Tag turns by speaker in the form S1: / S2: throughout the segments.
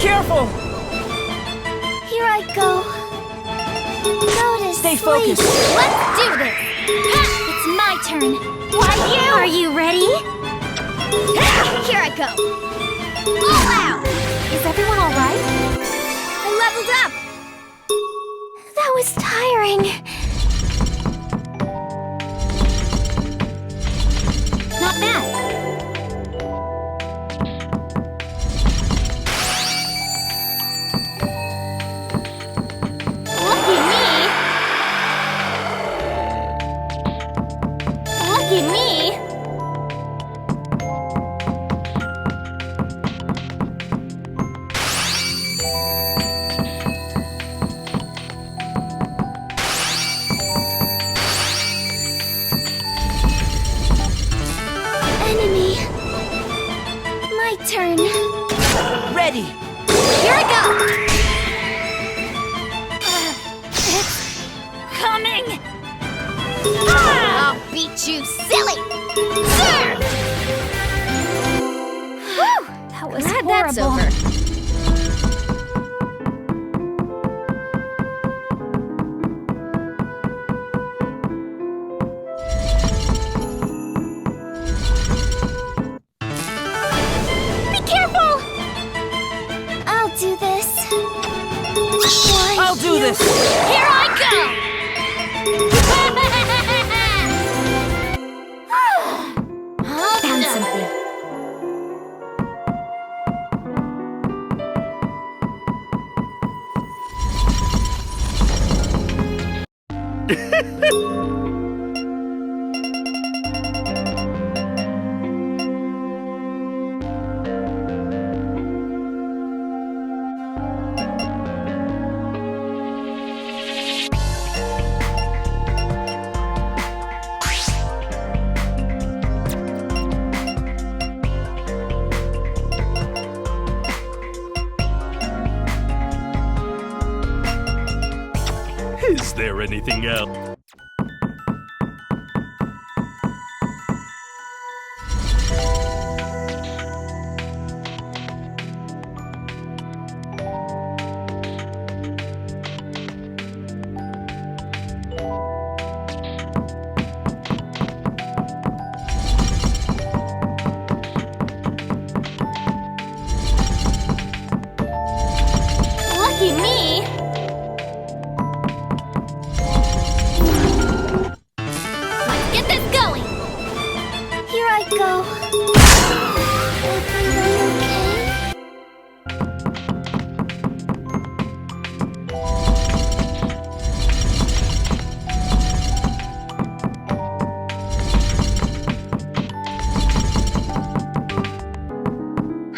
S1: careful!
S2: Here I go. Go to
S1: Stay
S2: sleep.
S1: focused.
S2: Let's do this. It's my turn. Why you? Are you ready? Here I go. All out. Is everyone all right? I leveled up. That was tiring. Not bad. Look at me. Look at me. Enemy. My turn.
S1: Ready!
S2: Here I go! It's coming! I'll beat you, silly! Serve! Whew, that was horrible. That's over. Be careful! I'll do this.
S1: I'll do this!
S2: Here I go! Found something.
S3: Is there anything else?
S2: Look at me! Let's get this going! Here I go. Everyone okay?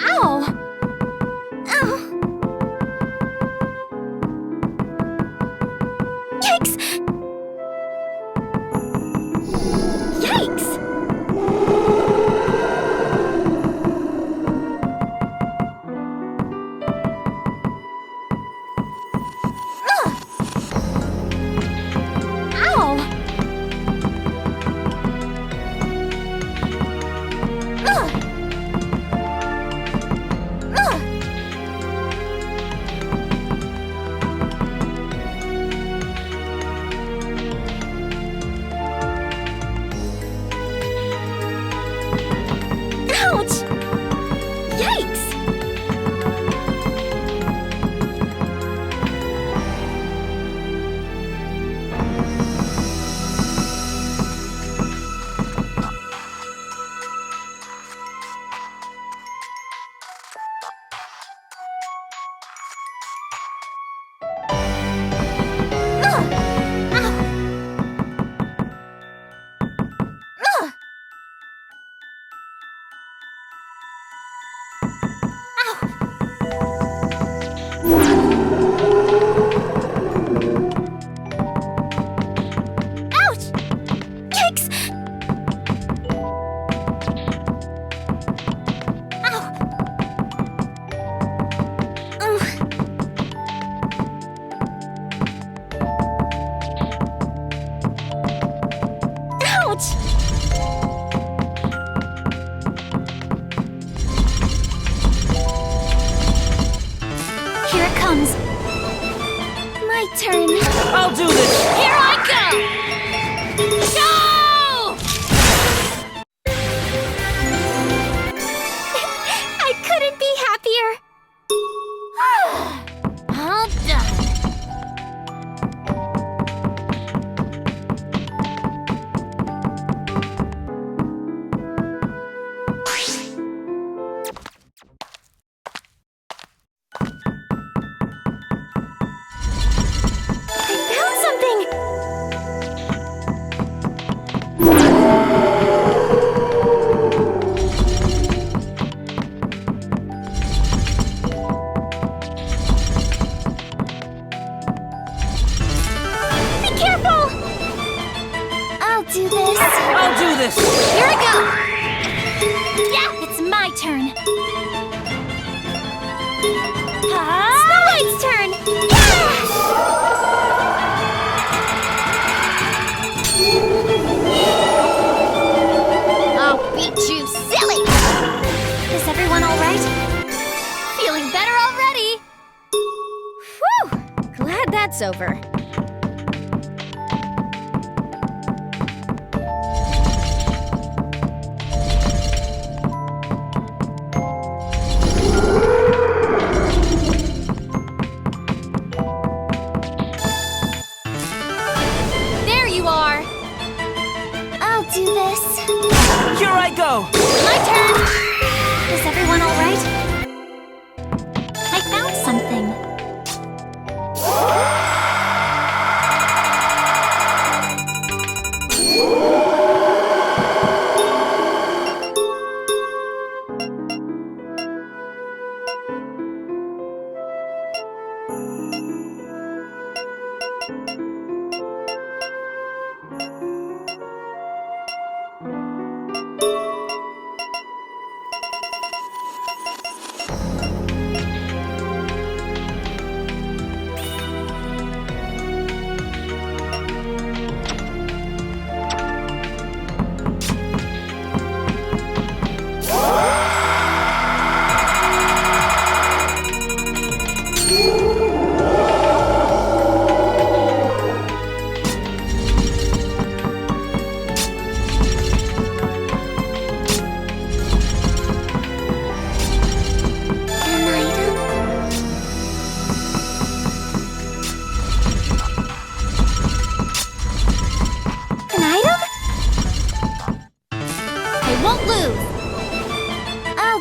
S2: Ow! Ow! Yikes! Yikes! Ugh! Ow! Ugh! Ugh! Ouch! Yikes! Ugh! Ow! Ugh! Ow! Ouch! Yikes! Ow! Ouch! turn.
S1: I'll do this!
S2: Here I go! Go! I couldn't be happier. All done.
S1: I'll do this!
S2: Here I go! Yeah, it's my turn. Snow White's turn! Yeah! I'll beat you silly! Is everyone alright? Feeling better already! Whew! Glad that's over. Do this.
S1: Here I go!
S2: My turn! Is everyone alright? I found something.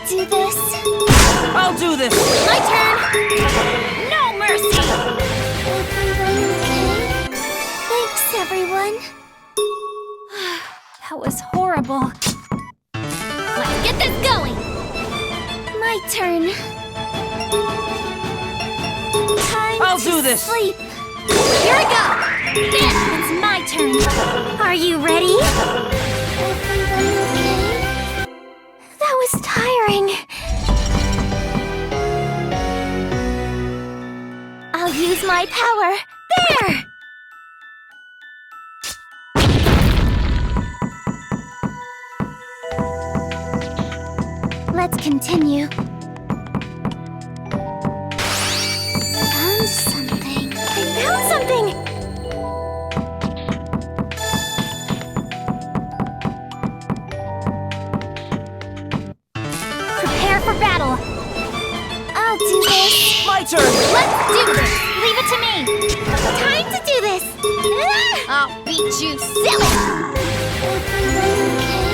S2: Do this.
S1: I'll do this!
S2: My turn! No mercy! Everyone okay? Thanks, everyone. That was horrible. Let's get this going! My turn. Time
S1: I'll
S2: to
S1: do this!
S2: sleep. Here I go! This is my turn. Are you ready? Everyone okay? That was tiring. I'll use my power. There! Let's continue. Found something. I found something! Prepare for battle. I'll do this.
S1: My turn!
S2: Let's do this! Leave it to me! Time to do this! I'll beat you silly! Everyone okay?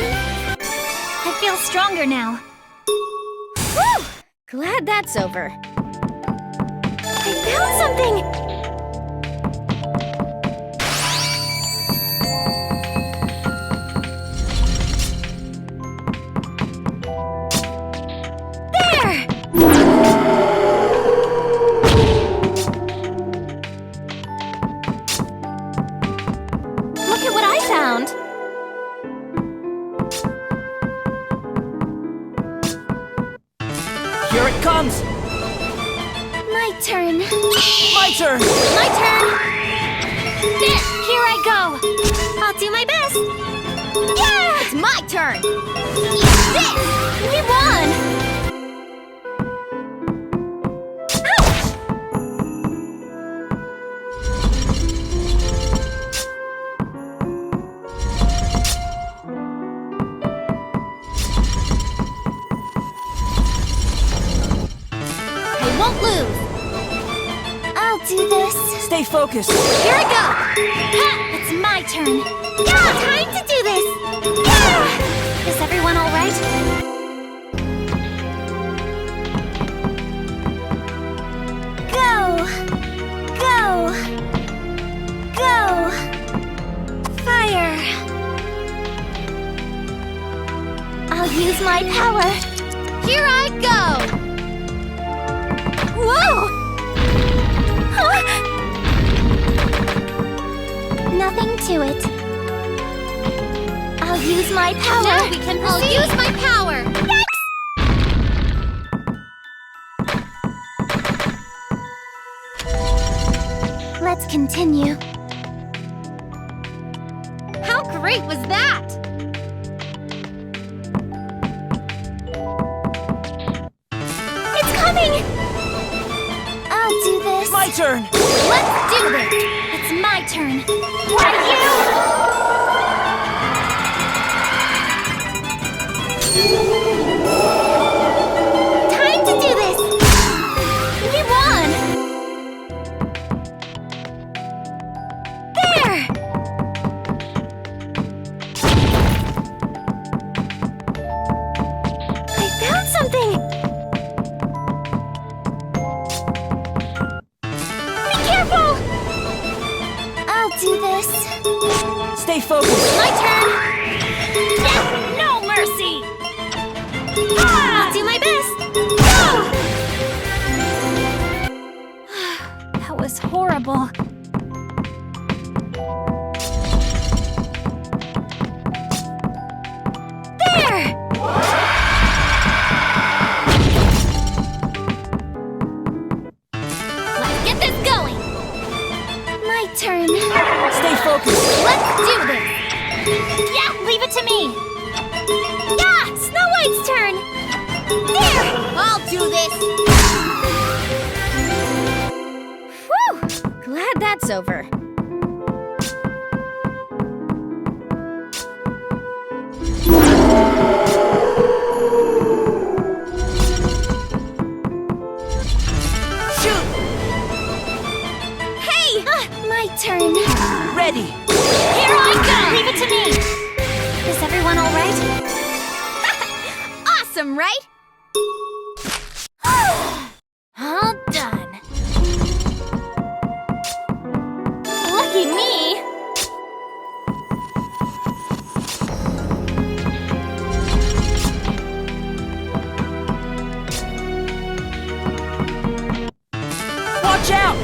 S2: I feel stronger now. Whew! Glad that's over. I found something! There! Look at what I found!
S1: Here it comes!
S2: My turn.
S1: My turn!
S2: My turn! There! Here I go! I'll do my best! Yeah! It's my turn! Eat this! We won! Ouch! do this.
S1: Stay focused.
S2: Here I go! Ha! It's my turn. Yeah, time to do this! Yeah! Is everyone all right? Go! Go! Go! Fire! I'll use my power. Here I go! Whoa! Huh? Nothing to it. I'll use my power. Now we can proceed. I'll use my power. Yikes! Let's continue. How great was that? It's coming! I'll do this.
S1: My turn.
S2: Let's do this. It's my turn. Why you? Time to do this. We won. There. I found something. I'll do this.
S1: Stay focused.
S2: My turn. No mercy. I'll do my best. Go! That was horrible. There! Let's get this going. My turn.
S1: Stay focused.
S2: Let's do this. Yeah, leave it to me. Yeah, Snow White's turn. There, I'll do this. Whew, glad that's over.
S1: Shoot!
S2: Hey, my turn.
S1: Ready.
S2: Here I go! Leave it to me! Is everyone all right? Awesome, right? All done. Lucky me!
S1: Watch out!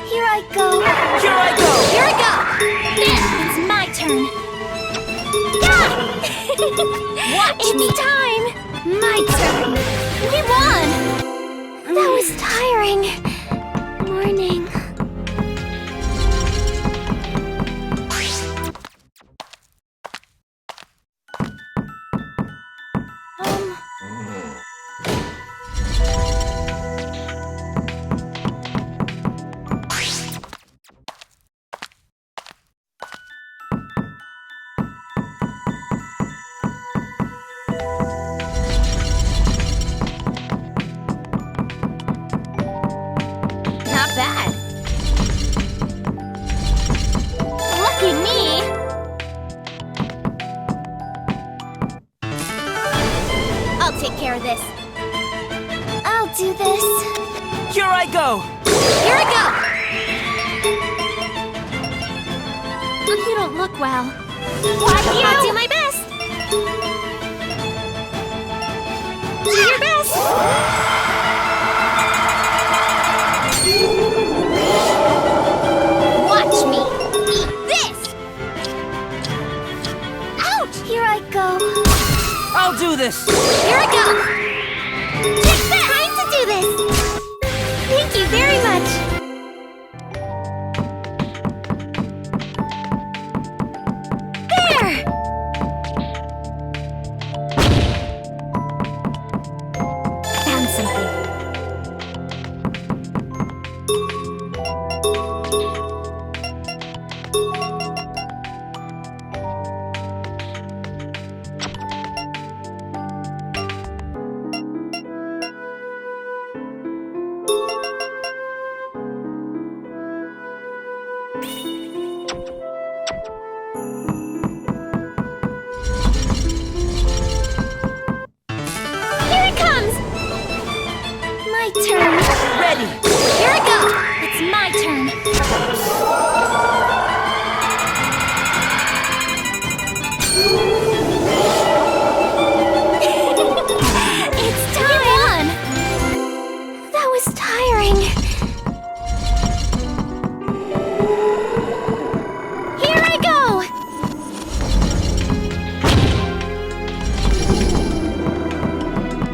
S2: Here I go.
S1: Here I go!
S2: Here I go! There, it's my turn. Yeah! Watch it's me. Time! My turn. We won! That was tiring. Morning. Not bad. Lucky me! I'll take care of this. I'll do this.
S1: Here I go!
S2: Here I go! You don't look well. Why you? I'll do my best. Do your best. Watch me eat this. Ouch! Here I go.
S1: I'll do this!
S2: Here I go. Take that. Time to do this. Thank you very much. There! Found something. turn. It's time! That was tiring. Here I go!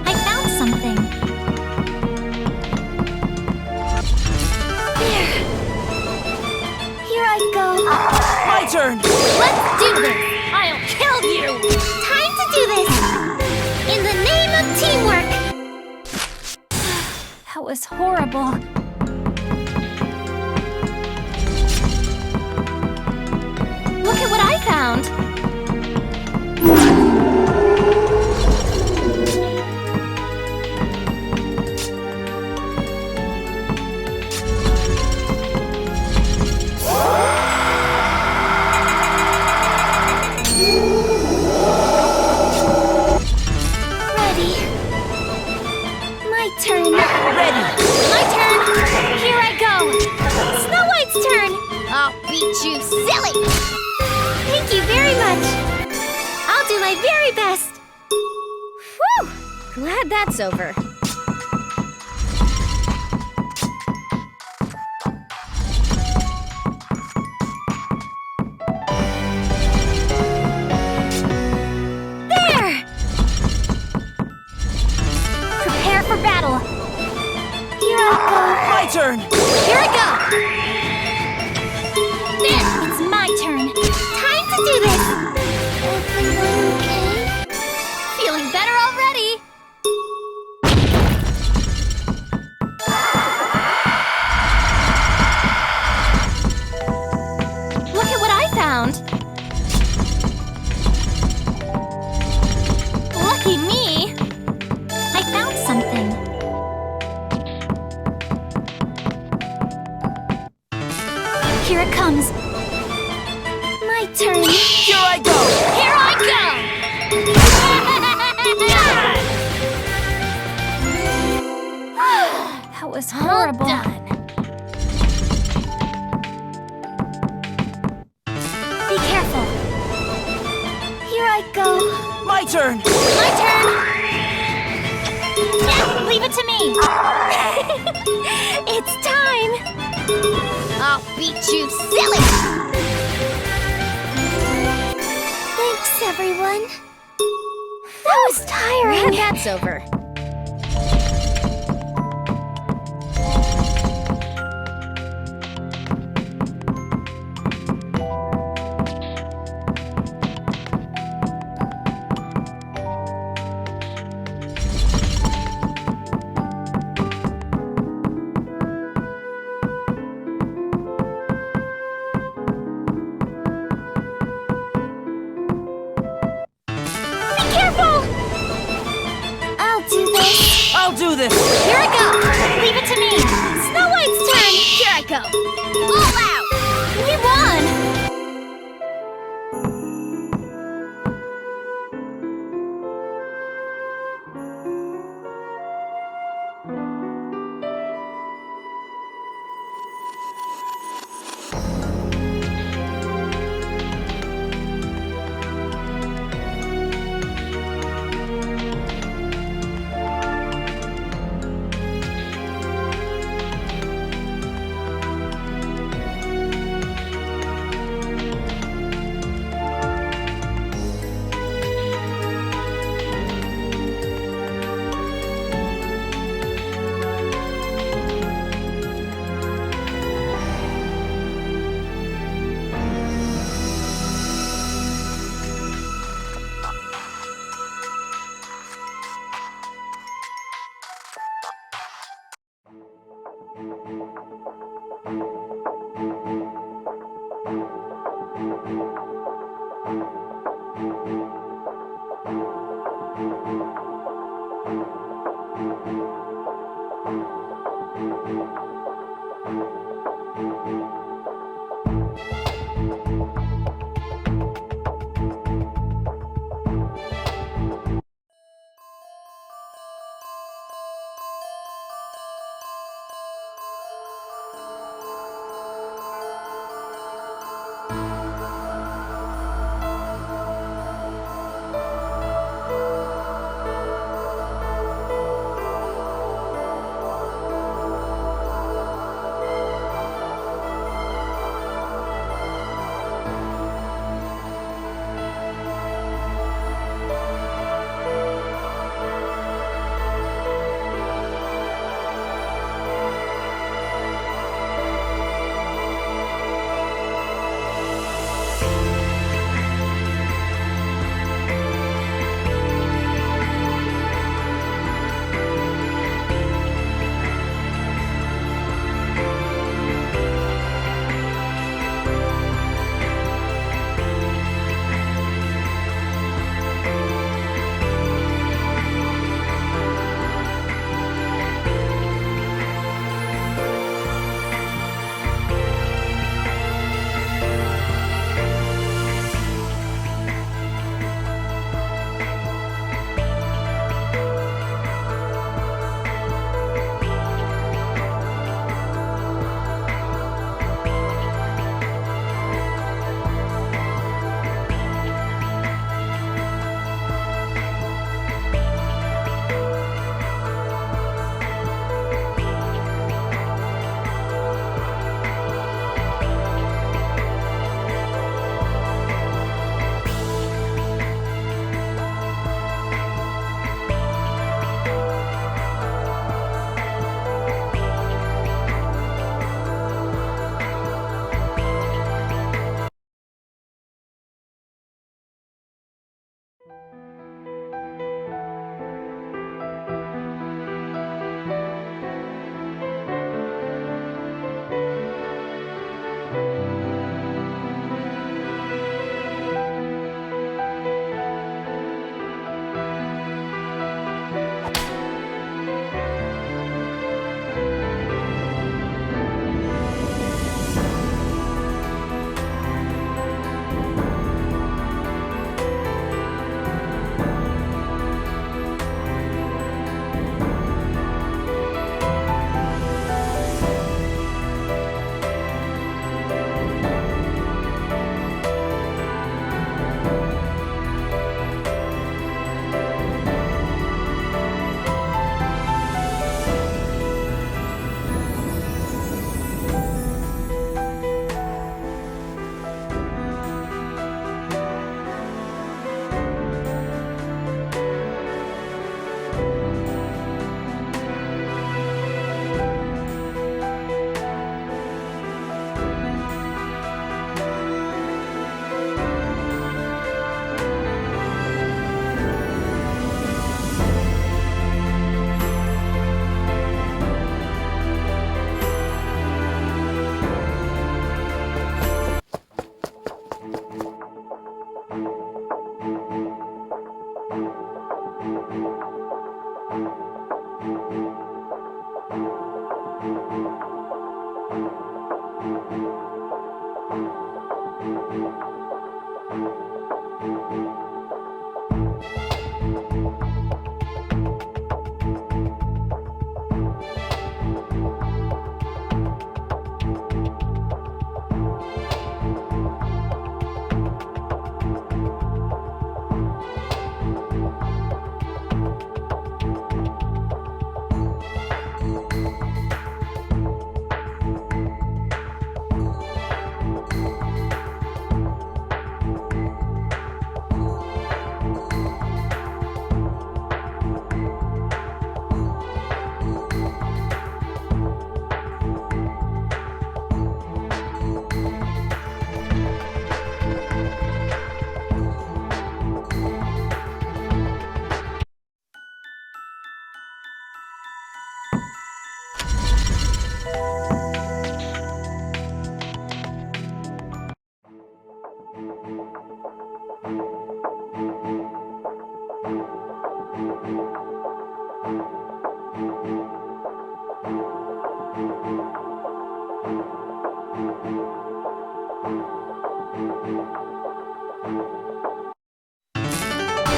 S2: I found something. There. Here I go.
S1: My turn!
S2: Let's do this! I'll kill you! Time to do this! In the name of teamwork! That was horrible. Look at what I found! Ready. My turn.
S1: Ready!
S2: My turn! Here I go! Snow White's turn! I'll beat you silly! Thank you very much! I'll do my very best! Whew! Glad that's over. There! Prepare for battle! Here I
S1: My turn!
S2: go! Here I go! There! It's my turn! Time to do this! Everyone okay? Feeling better already! Look at what I found! Lucky me! I found something. Here it comes. My turn.
S1: Here I go!
S2: Here I go! That was horrible. Be careful. Here I go.
S1: My turn!
S2: My turn. Yeah, leave it to me. It's time. I'll beat you silly. Thanks, everyone. That was tiring. And that's over.
S1: I'll do this!
S2: Here I go! Leave it to me! Snow White's turn! Here I go! All out! We won!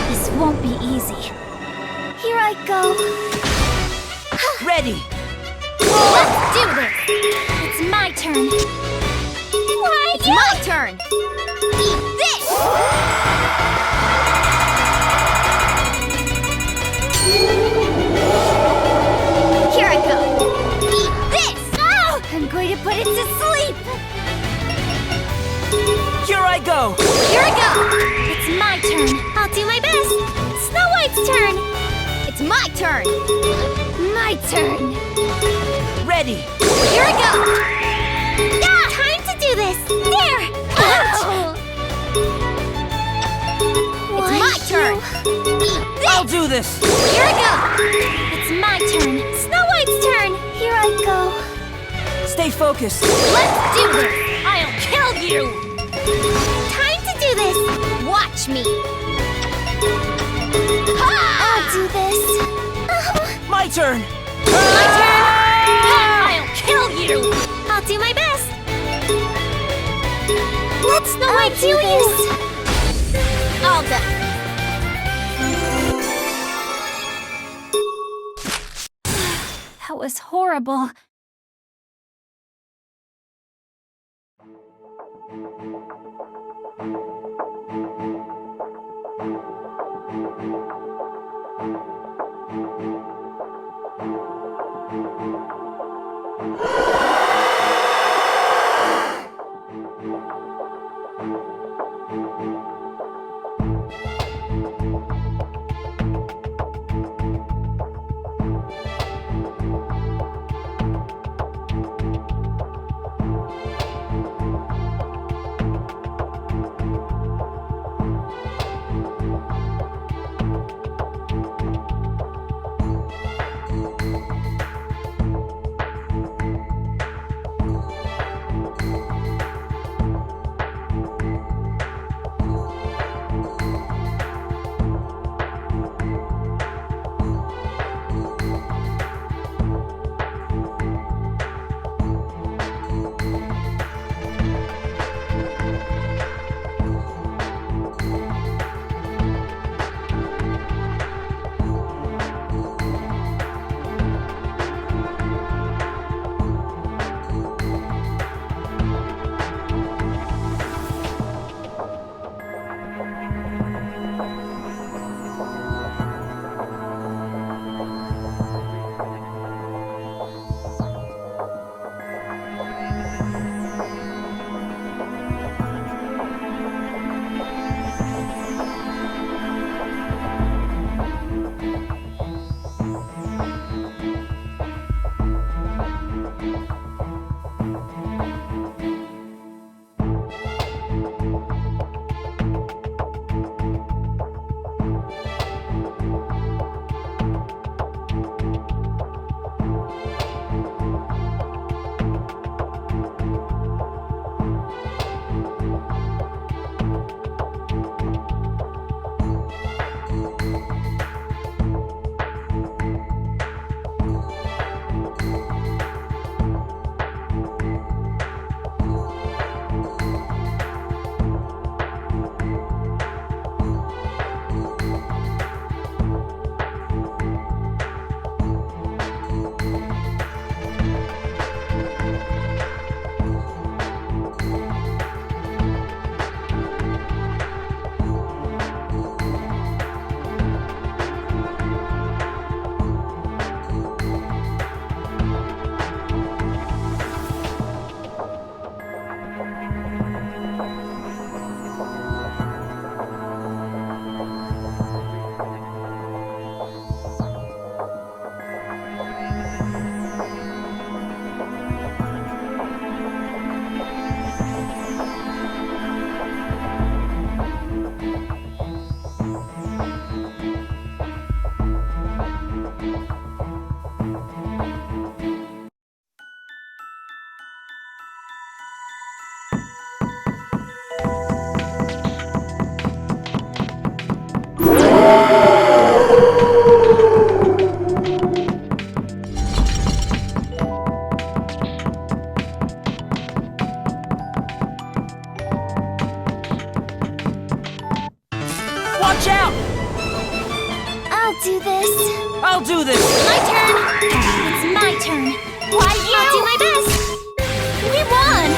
S2: This won't be easy. Here I go.
S1: Ready!
S2: Let's do this! It's my turn. Why, it's my turn! Eat this! Here I go! Eat this! Oh! I'm going to put it to sleep!
S1: Here I go!
S2: Here I go! It's my turn. I'll do my best. Snow White's turn. It's my turn. My turn.
S1: Ready!
S2: Here I go! Ah! Time to do this! There! Ouch! It's my turn! Eat this!
S1: I'll do this!
S2: Here I go! It's my turn! Snow White's turn! Here I go!
S1: Stay focused!
S2: Let's do this! I'll kill you! Time to do this! Watch me! Ha! I'll do this!
S1: My turn!
S2: My turn! I'll kill you! I'll do my best! Let Snow White do this! All done! That was horrible.
S1: Watch out!
S2: I'll do this.
S1: I'll do this!
S2: My turn! It's my turn. Why you? I'll do my best. We won!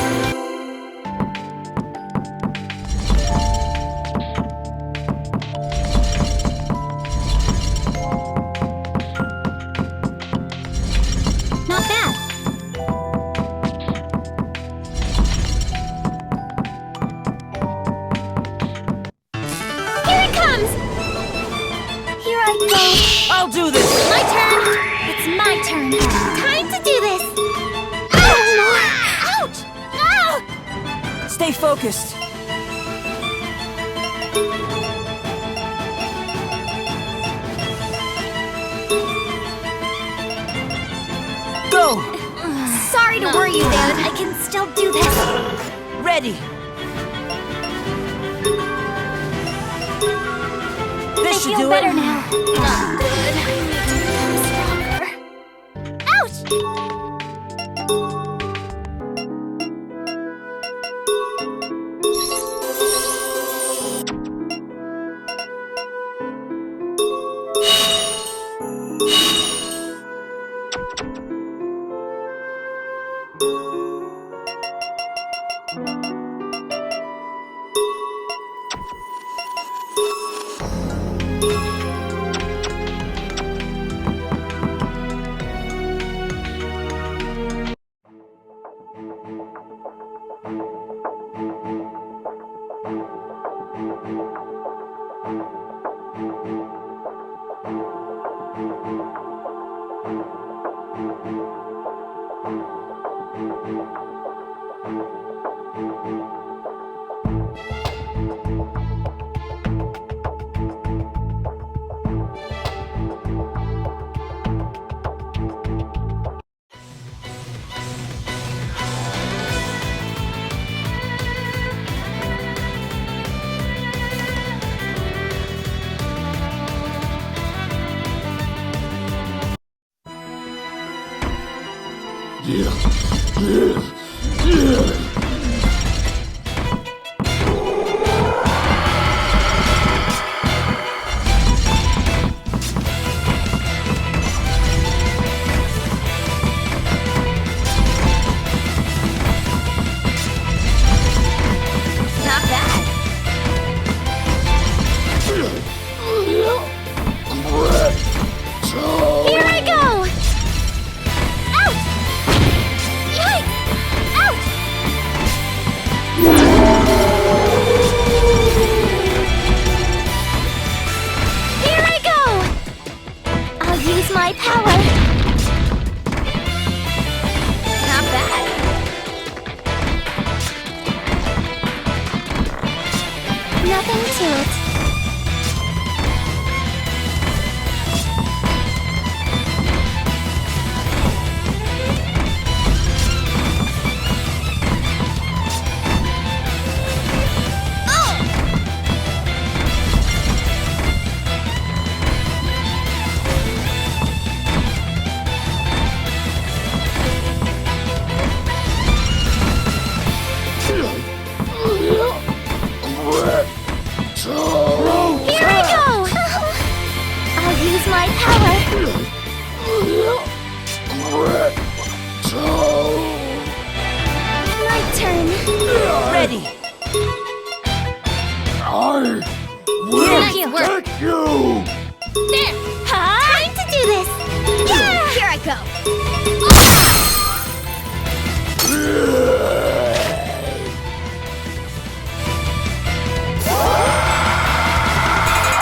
S2: Not bad. Here it comes! Here I go.
S1: I'll do this!
S2: My turn! It's my turn. Time to do this! Ouch! Ouch!
S1: Stay focused. Go!
S2: Sorry to worry you there. I can still do this.
S1: Ready! This
S2: I
S1: should
S2: feel
S1: do
S2: better
S1: it.
S2: now. Not good. I need to become stronger. Ouch! Not bad. Here I go! Ouch! Yikes! Ouch! Here I go! I'll use my power. Not bad. Nothing to it. Here I go! I'll use my power. My turn.
S1: Ready!
S3: I will
S2: Nice work.
S3: take you!
S2: There! Time to do this! Yeah! Here I go!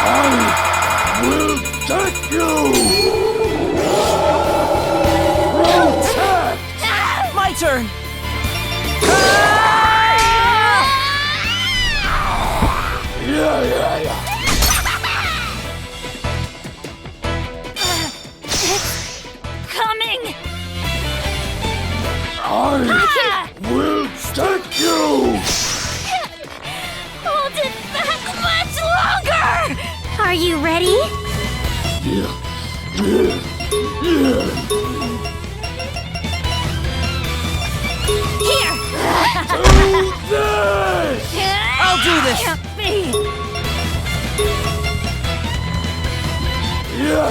S3: I will take you! Protect!
S1: My turn!
S3: Yeah.
S2: Coming!
S3: I will take you!
S2: Hold it back much longer! Are you ready?
S3: Yeah.
S2: Here!
S3: Do this!
S1: I'll do this!
S2: Can't be!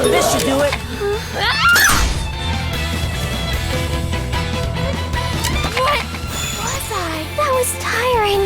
S1: This should do it.
S2: What was I? That was tiring.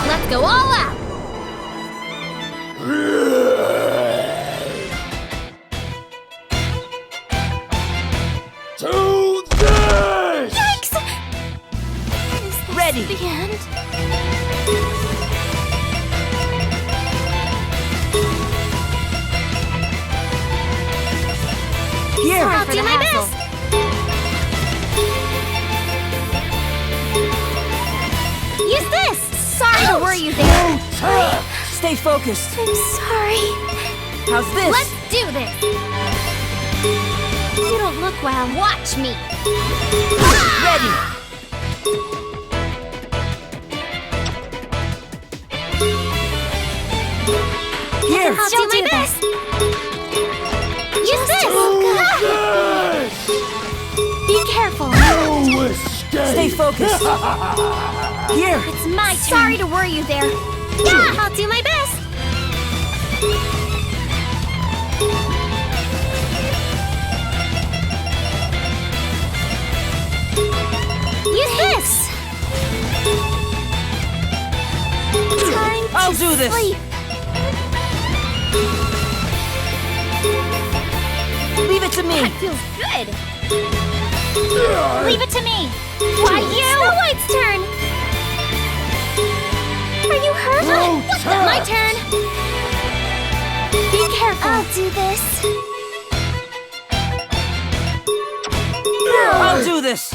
S2: Let's go all out!
S3: To this!
S2: Yikes! Is this
S1: Ready.
S2: the end?
S1: Here.
S2: I'll do my best! Use this! Sorry to worry you there.
S1: Stay focused.
S2: I'm sorry.
S1: How's this?
S2: Let's do this! You don't look well. Watch me!
S1: Ready. Here.
S2: I'll do my best! Use this! Be careful!
S3: No escape!
S1: Stay focused. Here.
S2: It's my turn. Sorry to worry you there. Yeah, I'll do my best. Use this. Time
S1: I'll
S2: to
S1: do this.
S2: sleep.
S1: Leave it to me.
S2: That feels good. Leave it to me. Why you? Snow White's turn. Are you hurt? What's that? My turn. Be careful. I'll do this.
S1: I'll do this.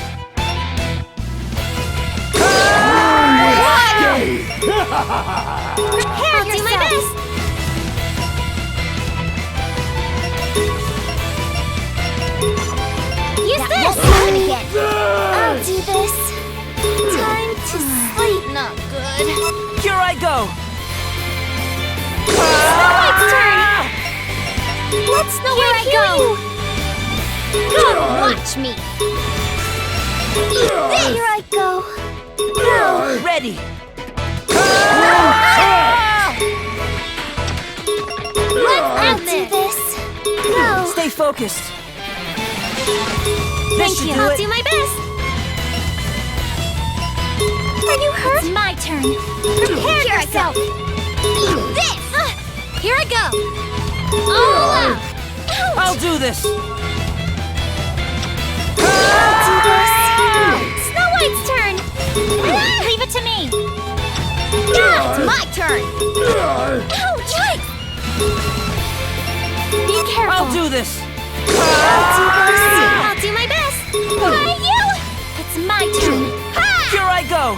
S2: Prepare yourself. Do my best. Use this. I'll do this. Time to sleep. Not good.
S1: Here I go.
S2: Snow White's turn. Let Snow White heal you. Go, watch me. Eat this. Here I go. Go.
S1: Ready.
S2: Let's do this. Go.
S1: Stay focused.
S2: Thank
S1: should
S2: you.
S1: do
S2: I'll
S1: it.
S2: do my best. Are you hurt? It's my turn. Prepare yourself. Eat this. Here I go. All out. Ouch.
S1: I'll do this.
S2: I'll do this. Snow White's turn. Leave it to me. It's my turn. Ouch. Yikes. Be careful.
S1: I'll do this.
S2: I'll do my best. Why you? It's my turn.
S1: Here I go.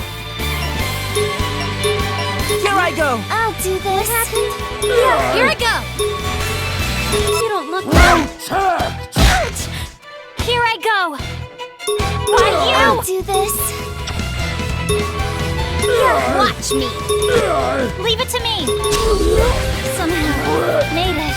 S1: Here I go.
S2: I'll do this. Here I go. You don't look well. Ouch! Here I go. Why you? I'll do this. Watch me. Leave it to me. Somehow made it.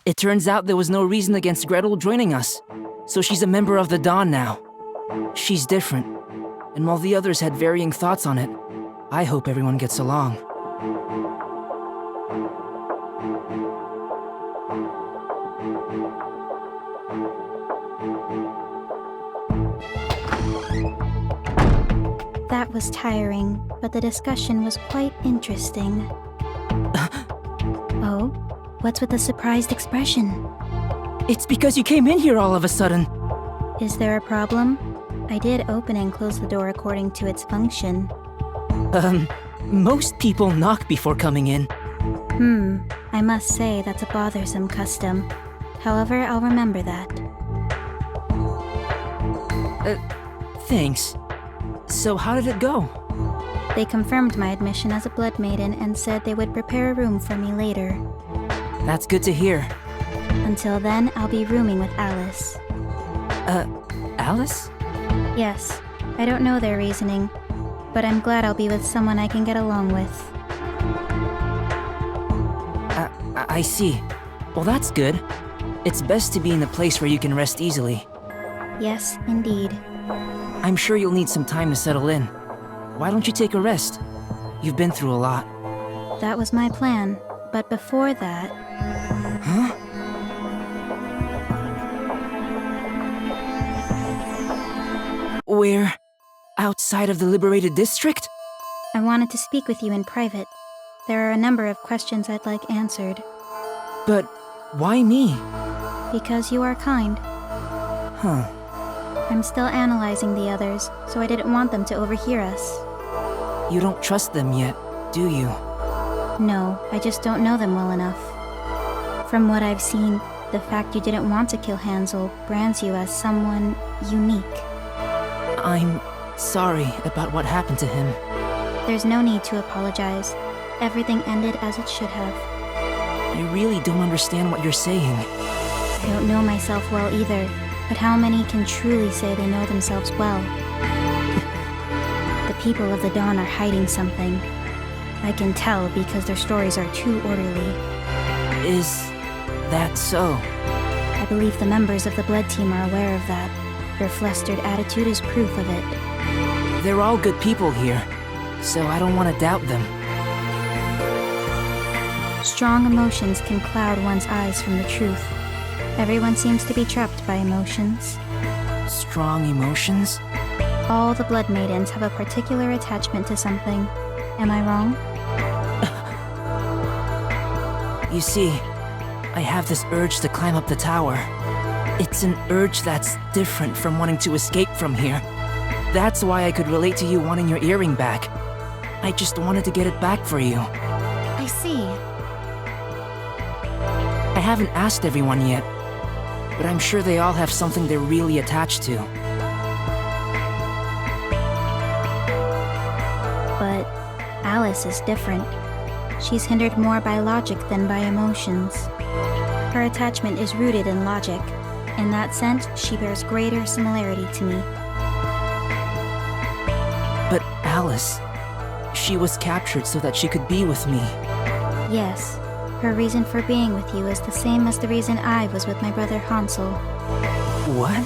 S1: It turns out there was no reason against Gretel joining us, so she's a member of the Dawn now. She's different, and while the others had varying thoughts on it, I hope everyone gets along.
S2: That was tiring, but the discussion was quite interesting. Oh? What's with the surprised expression?
S1: It's because you came in here all of a sudden.
S2: Is there a problem? I did open and close the door according to its function.
S1: Most people knock before coming in.
S2: I must say that's a bothersome custom. However, I'll remember that.
S1: Thanks. So how did it go?
S2: They confirmed my admission as a blood maiden and said they would prepare a room for me later.
S1: That's good to hear.
S2: Until then, I'll be rooming with Alice.
S1: Alice?
S2: Yes, I don't know their reasoning, but I'm glad I'll be with someone I can get along with.
S1: I see. Well, that's good. It's best to be in a place where you can rest easily.
S2: Yes, indeed.
S1: I'm sure you'll need some time to settle in. Why don't you take a rest? You've been through a lot.
S2: That was my plan, but before that...
S1: Huh? We're outside of the liberated district?
S2: I wanted to speak with you in private. There are a number of questions I'd like answered.
S1: But why me?
S2: Because you are kind.
S1: Huh.
S2: I'm still analyzing the others, so I didn't want them to overhear us.
S1: You don't trust them yet, do you?
S2: No, I just don't know them well enough. From what I've seen, the fact you didn't want to kill Hansel brands you as someone unique.
S1: I'm sorry about what happened to him.
S2: There's no need to apologize. Everything ended as it should have.
S1: I really don't understand what you're saying.
S2: I don't know myself well either, but how many can truly say they know themselves well? The people of the Dawn are hiding something. I can tell because their stories are too orderly.
S1: Is that so?
S2: I believe the members of the Blood Team are aware of that. Your flustered attitude is proof of it.
S1: They're all good people here, so I don't want to doubt them.
S2: Strong emotions can cloud one's eyes from the truth. Everyone seems to be trapped by emotions.
S1: Strong emotions?
S2: All the Blood Maidens have a particular attachment to something. Am I wrong?
S1: You see, I have this urge to climb up the tower. It's an urge that's different from wanting to escape from here. That's why I could relate to you wanting your earring back. I just wanted to get it back for you.
S2: I see.
S1: I haven't asked everyone yet, but I'm sure they all have something they're really attached to.
S2: But Alice is different. She's hindered more by logic than by emotions. Her attachment is rooted in logic. In that sense, she bears greater similarity to me.
S1: But Alice, she was captured so that she could be with me.
S2: Yes, her reason for being with you is the same as the reason I was with my brother Hansel.
S1: What?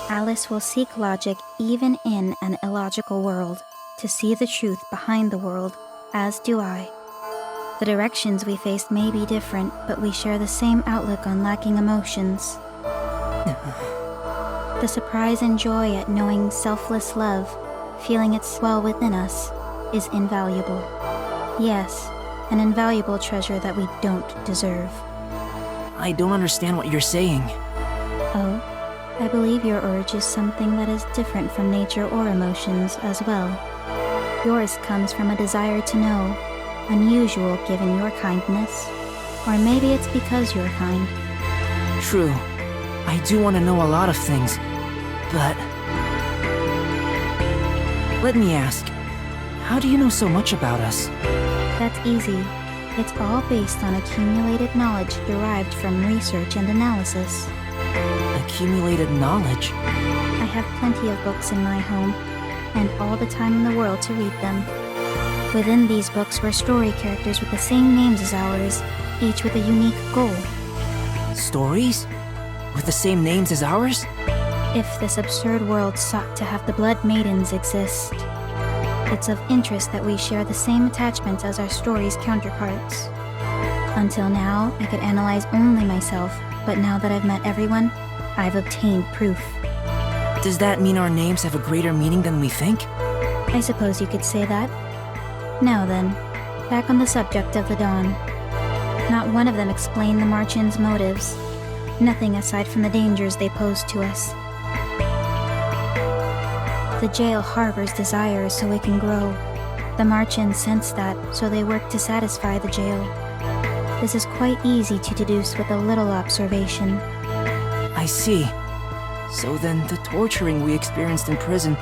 S2: Alice will seek logic even in an illogical world, to see the truth behind the world, as do I. The directions we face may be different, but we share the same outlook on lacking emotions. The surprise and joy at knowing selfless love, feeling it swell within us, is invaluable. Yes, an invaluable treasure that we don't deserve.
S1: I don't understand what you're saying.
S2: Oh, I believe your urge is something that is different from nature or emotions as well. Yours comes from a desire to know, unusual given your kindness. Or maybe it's because you're kind.
S1: True. I do want to know a lot of things, but... Let me ask, how do you know so much about us?
S2: That's easy. It's all based on accumulated knowledge derived from research and analysis.
S1: Accumulated knowledge?
S2: I have plenty of books in my home, and all the time in the world to read them. Within these books were story characters with the same names as ours, each with a unique goal.
S1: Stories? With the same names as ours?
S4: If this absurd world sought to have the Blood Maidens exist, it's of interest that we share the same attachments as our story's counterparts. Until now, I could analyze only myself, but now that I've met everyone, I've obtained proof.
S1: Does that mean our names have a greater meaning than we think?
S4: I suppose you could say that. Now then, back on the subject of the Dawn. Not one of them explained the Marchin's motives. Nothing aside from the dangers they pose to us. The jail harbors desires so it can grow. The Marchins sense that, so they work to satisfy the jail. This is quite easy to deduce with a little observation.
S1: I see. So then the torturing we experienced in prison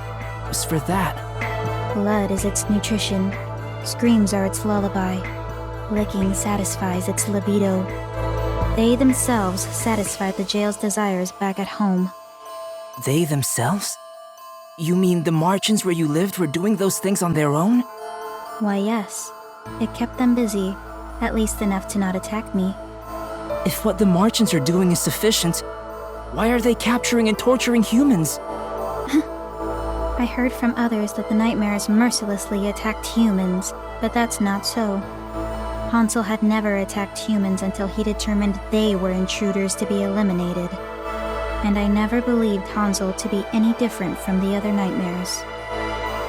S1: was for that.
S4: Blood is its nutrition. Screams are its lullaby. Licking satisfies its libido. They themselves satisfied the jail's desires back at home.
S1: They themselves? You mean the Marchins where you lived were doing those things on their own?
S4: Why, yes. It kept them busy, at least enough to not attack me.
S1: If what the Marchins are doing is sufficient, why are they capturing and torturing humans?
S4: I heard from others that the nightmares mercilessly attacked humans, but that's not so. Hansel had never attacked humans until he determined they were intruders to be eliminated. And I never believed Hansel to be any different from the other nightmares.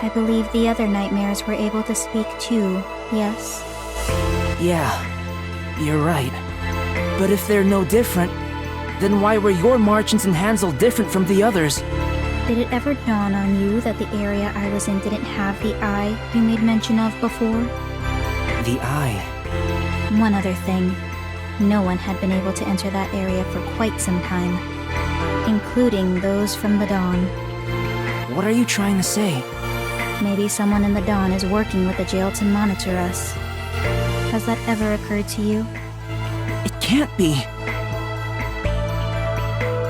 S4: I believe the other nightmares were able to speak too, yes?
S1: Yeah, you're right. But if they're no different, then why were your Marchins and Hansel different from the others?
S4: Did it ever dawn on you that the area I was in didn't have the eye you made mention of before?
S1: The eye.
S4: One other thing. No one had been able to enter that area for quite some time, including those from the Dawn.
S1: What are you trying to say?
S4: Maybe someone in the Dawn is working with the jail to monitor us. Has that ever occurred to you?
S1: It can't be.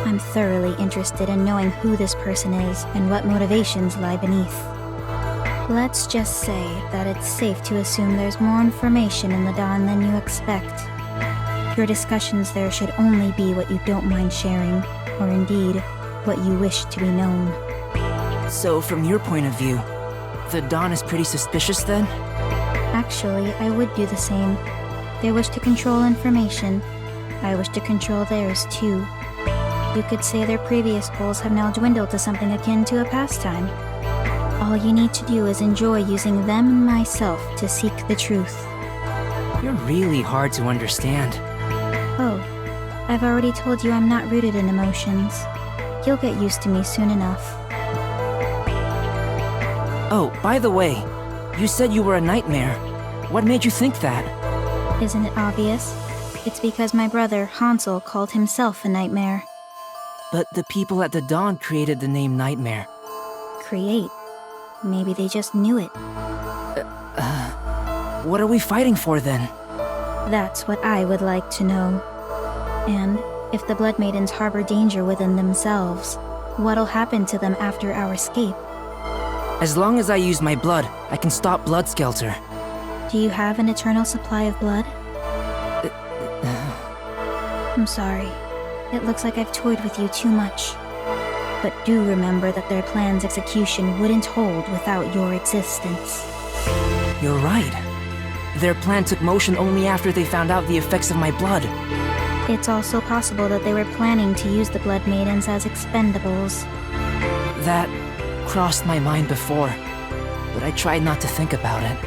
S4: I'm thoroughly interested in knowing who this person is and what motivations lie beneath. Let's just say that it's safe to assume there's more information in the Dawn than you expect. Your discussions there should only be what you don't mind sharing, or indeed, what you wish to be known.
S1: So from your point of view, the Dawn is pretty suspicious then?
S4: Actually, I would do the same. They wish to control information. I wish to control theirs too. You could say their previous goals have now dwindled to something akin to a pastime. All you need to do is enjoy using them and myself to seek the truth.
S1: You're really hard to understand.
S4: Oh, I've already told you I'm not rooted in emotions. You'll get used to me soon enough.
S1: Oh, by the way, you said you were a nightmare. What made you think that?
S4: Isn't it obvious? It's because my brother, Hansel, called himself a nightmare.
S1: But the people at the Dawn created the name Nightmare.
S4: Create? Maybe they just knew it.
S1: What are we fighting for then?
S4: That's what I would like to know. And if the Blood Maidens harbor danger within themselves, what'll happen to them after our escape?
S1: As long as I use my blood, I can stop Blood Skelter.
S4: Do you have an eternal supply of blood? I'm sorry. It looks like I've toyed with you too much. But do remember that their plan's execution wouldn't hold without your existence.
S1: You're right. Their plan took motion only after they found out the effects of my blood.
S4: It's also possible that they were planning to use the Blood Maidens as expendables.
S1: That crossed my mind before, but I tried not to think about it.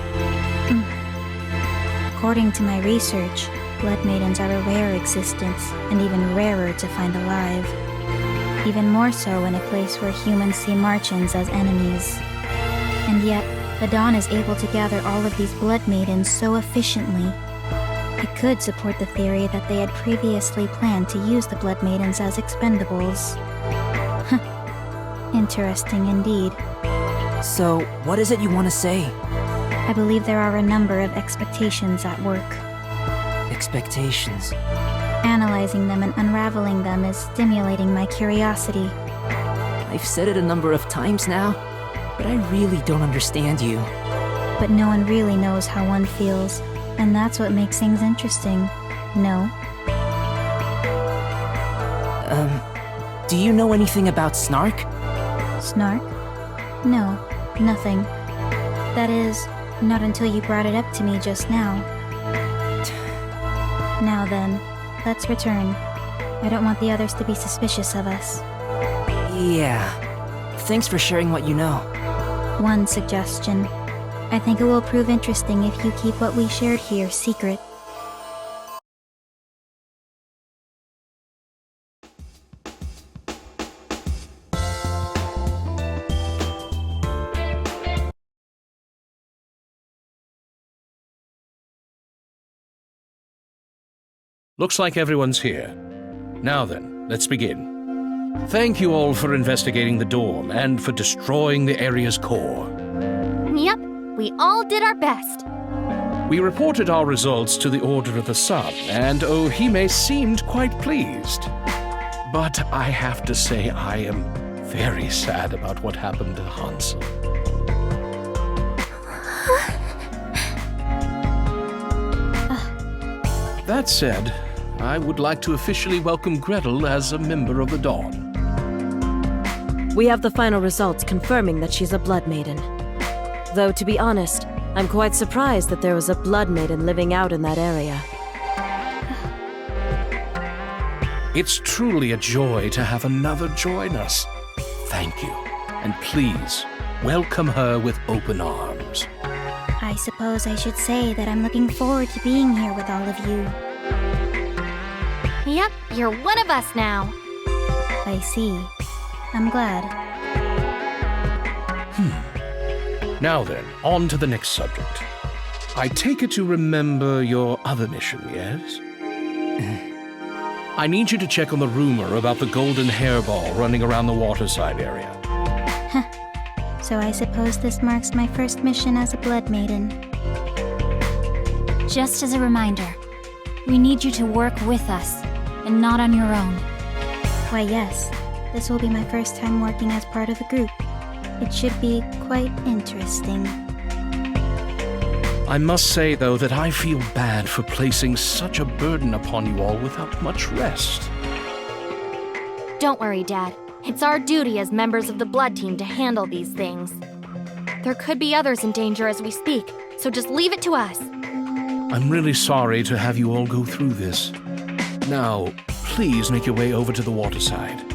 S4: According to my research, Blood Maidens are a rare existence, and even rarer to find alive. Even more so in a place where humans see Marchins as enemies. And yet, the Dawn is able to gather all of these Blood Maidens so efficiently. It could support the theory that they had previously planned to use the Blood Maidens as expendables. Interesting indeed.
S1: So, what is it you want to say?
S4: I believe there are a number of expectations at work.
S1: Expectations.
S4: Analyzing them and unraveling them is stimulating my curiosity.
S1: I've said it a number of times now, but I really don't understand you.
S4: But no one really knows how one feels, and that's what makes things interesting. No?
S1: Do you know anything about Snark?
S4: Snark? No, nothing. That is, not until you brought it up to me just now. Now then, let's return. I don't want the others to be suspicious of us.
S1: Yeah. Thanks for sharing what you know.
S4: One suggestion. I think it will prove interesting if you keep what we shared here secret.
S5: Looks like everyone's here. Now then, let's begin. Thank you all for investigating the dorm and for destroying the area's core.
S2: Yep, we all did our best.
S5: We reported our results to the Order of the Sun, and Ohime seemed quite pleased. But I have to say I am very sad about what happened to Hansel. That said, I would like to officially welcome Gretel as a member of the Dawn.
S6: We have the final results confirming that she's a Blood Maiden. Though, to be honest, I'm quite surprised that there was a Blood Maiden living out in that area.
S5: It's truly a joy to have another join us. Thank you. And please, welcome her with open arms.
S4: I suppose I should say that I'm looking forward to being here with all of you.
S2: Yep, you're one of us now.
S4: I see. I'm glad.
S5: Now then, on to the next subject. I take it you remember your other mission, yes? I need you to check on the rumor about the golden hairball running around the waterside area.
S4: So I suppose this marks my first mission as a Blood Maiden.
S2: Just as a reminder, we need you to work with us, and not on your own.
S4: Why yes, this will be my first time working as part of a group. It should be quite interesting.
S5: I must say, though, that I feel bad for placing such a burden upon you all without much rest.
S2: Don't worry, Dad. It's our duty as members of the Blood Team to handle these things. There could be others in danger as we speak, so just leave it to us.
S5: I'm really sorry to have you all go through this. Now, please make your way over to the waterside.